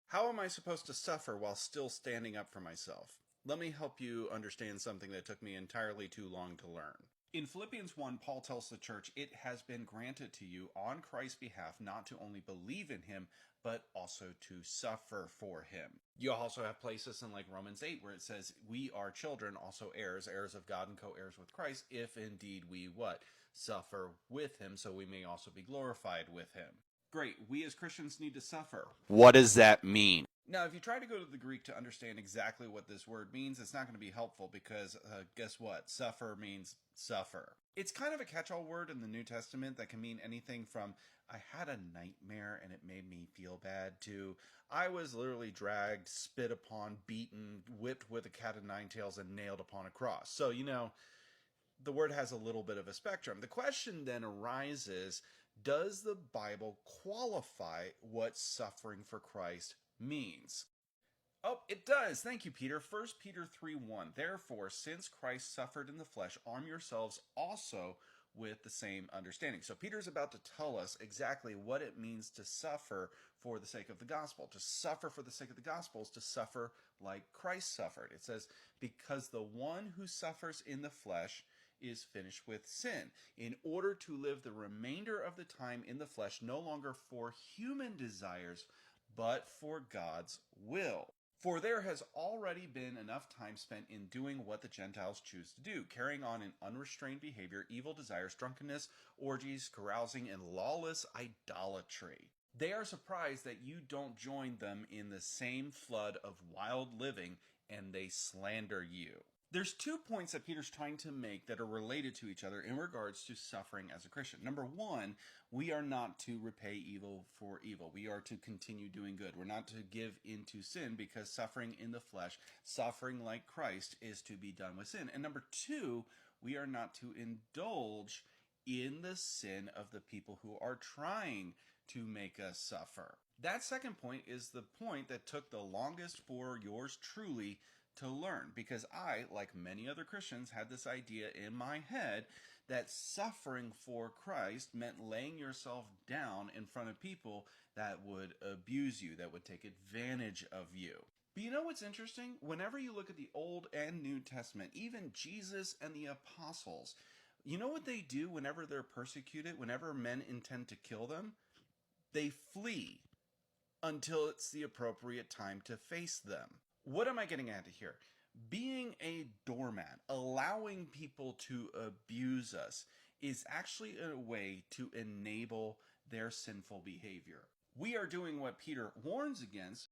How am I supposed to suffer while still standing up for myself? Let me help you understand something that took me entirely too long to learn. In Philippians 1, Paul tells the church it has been granted to you on Christ's behalf not to only believe in him, but also to suffer for him. You also have places in like Romans 8 where it says, we are children, also heirs, heirs of God and co-heirs with Christ, if indeed we what? Suffer with him, so we may also be glorified with him. Great, we as Christians need to suffer. What does that mean? Now, if you try to go to the Greek to understand exactly what this word means, it's not going to be helpful because guess what? Suffer means suffer. It's kind of a catch-all word in the New Testament that can mean anything from I had a nightmare and it made me feel bad to I was literally dragged, spit upon, beaten, whipped with a cat of nine tails, and nailed upon a cross. So, the word has a little bit of a spectrum. The question then arises, does the Bible qualify what suffering for Christ means? Oh, it does. Thank you, Peter. 1 Peter 3:1. Therefore, since Christ suffered in the flesh, arm yourselves also with the same understanding. So Peter's about to tell us exactly what it means to suffer for the sake of the gospel. To suffer for the sake of the gospel is to suffer like Christ suffered. It says, because the one who suffers in the flesh is finished with sin, in order to live the remainder of the time in the flesh, no longer for human desires, but for God's will. For there has already been enough time spent in doing what the Gentiles choose to do, carrying on in unrestrained behavior, evil desires, drunkenness, orgies, carousing, and lawless idolatry. They are surprised that you don't join them in the same flood of wild living, and they slander you. There's 2 points that Peter's trying to make that are related to each other in regards to suffering as a Christian. Number one, we are not to repay evil for evil. We are to continue doing good. We're not to give into sin because suffering in the flesh, suffering like Christ, is to be done with sin. And number two, we are not to indulge in the sin of the people who are trying to make us suffer. That second point is the point that took the longest for yours truly to learn, because I, like many other Christians, had this idea in my head that suffering for Christ meant laying yourself down in front of people that would abuse you, that would take advantage of you. But you know what's interesting? Whenever you look at the Old and New Testament, even Jesus and the apostles, you know what they do whenever they're persecuted, whenever men intend to kill them? They flee until it's the appropriate time to face them. What am I getting at here? Being a doormat, allowing people to abuse us, is actually a way to enable their sinful behavior. We are doing what Peter warns against